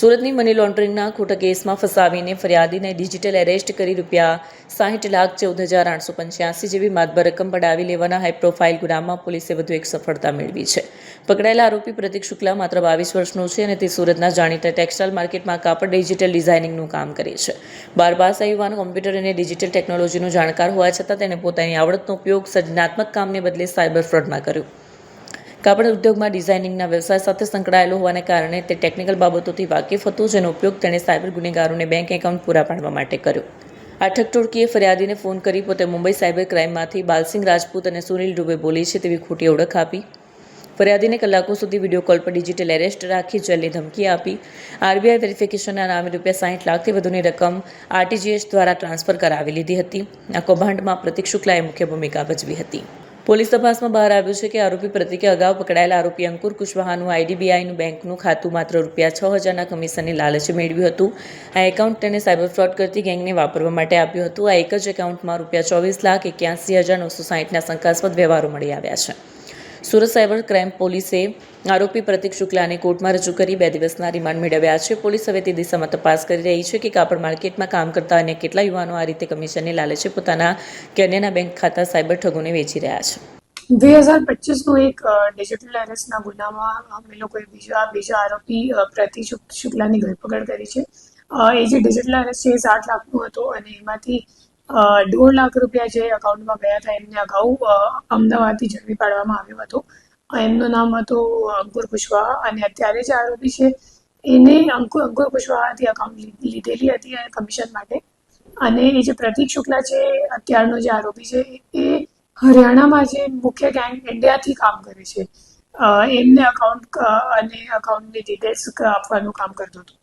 સુરતની મની લોન્ડરિંગના ખોટા કેસમાં ફસાવીને ફરિયાદીને ડિજિટલ એરેસ્ટ કરી ₹60,14,885 જેવી માતબર રકમ પડાવી લેવાના હાઈ પ્રોફાઇલ ગુનામાં પોલીસે વધુ એક સફળતા મેળવી છે. પકડાયેલા આરોપી પ્રતીક શુક્લા માત્ર 22 વર્ષનો છે અને તે સુરતના જાણીતા ટેક્સટાઇલ માર્કેટમાં કાપડ ડિજિટલ ડિઝાઇનિંગનું કામ કરે છે. 12 પાસ આ યુવાન કોમ્પ્યુટર અને ડિજિટલ ટેકનોલોજીનો જાણકાર હોવા છતાં તેણે પોતાની આવડતનો ઉપયોગ સર્જનાત્મક કામને બદલે સાયબર ફ્રોડમાં કર્યો. કાપડ ઉદ્યોગમાં ડિઝાઇનિંગના વ્યવસાય સાથે સંકળાયેલો હોવાને કારણે તે ટેકનિકલ બાબતોથી વાકેફ હતો, જેનો ઉપયોગ તેણે સાયબર ગુનેગારોને બેંક એકાઉન્ટ પૂરા પાડવા માટે કર્યો. આ ઠગ ટોળકીએ ફરિયાદીને ફોન કરી પોતે મુંબઈ સાયબર ક્રાઇમમાંથી બાલસિંગ રાજપૂત અને સુનિલ દુબે બોલે છે તેવી ખોટી ઓળખ આપી. ફરિયાદીને કલાકો સુધી વિડીયો કોલ પર ડિજિટલ એરેસ્ટ રાખી જેલની ધમકી આપી. આરબીઆઈ વેરિફિકેશનના નામે ₹60 લાખથી વધુની રકમ આરટીજીએસ દ્વારા ટ્રાન્સફર કરાવી લીધી હતી. આ કૌભાંડમાં પ્રતીક શુક્લાએ મુખ્ય ભૂમિકા ભજવી હતી. પોલીસ તપાસમાં બહાર આવ્યું છે કે આરોપી પ્રતીકે અગાઉ પકડાયેલા આરોપી અંકુર કુશવાહાનું આઈડીબીઆઈનું બેંકનું ખાતું માત્ર ₹6,000ના કમિશનની લાલચે મેળવ્યું હતું. આ એકાઉન્ટ તેને સાયબર ફ્રોડ કરતી ગેંગને વાપરવા માટે આપ્યું હતું. આ એક જ એકાઉન્ટમાં ₹24,81,860ના શંકાસ્પદ વ્યવહારો મળી આવ્યા છે. સુરત સાયબર ક્રાઇમ પોલીસે આરોપી પ્રતીક શુક્લાને કોર્ટમાં રજૂ કરી 2 દિવસના રિમાન્ડ મેળવ્યા છે. પોલીસ હવે તે દિશામાં તપાસ કરી રહી છે કે કાપડ માર્કેટમાં કામ કરતા અન્ય કેટલા યુવાનો આ રીતે કમિશનની લાલચે પોતાના કે અન્યના બેંક ખાતા સાયબર ઠગોને વેચી રહ્યા છે. 2025નો એક ડિજિટલ એરેસ્ટના ગુનામાં અમે લોકોએ બીજા આરોપી પ્રતીક શુક્લાની ધરપકડ કરી છે. એ જે ડિજિટલ એરેસ્ટ છે એ 60 લાખનું હતો અને એમાંથી ₹1.5 લાખ જે અકાઉન્ટમાં ગયા હતા એમને અગાઉ અમદાવાદથી ઝડપી પાડવામાં આવ્યો હતો. એમનું નામ હતું અંકુર કુશવાહા અને અત્યારે જે આરોપી છે એને અંકુર કુશવાહાથી અકાઉન્ટ લીધેલી હતી કમિશન માટે. અને એ જે પ્રતીક શુક્લા છે અત્યારનો જે આરોપી છે એ હરિયાણામાં જે મુખ્ય ગેંગ ઇન્ડિયાથી કામ કરે છે એમને અકાઉન્ટ અને અકાઉન્ટની ડિટેલ્સ આપવાનું કામ કરતો હતો.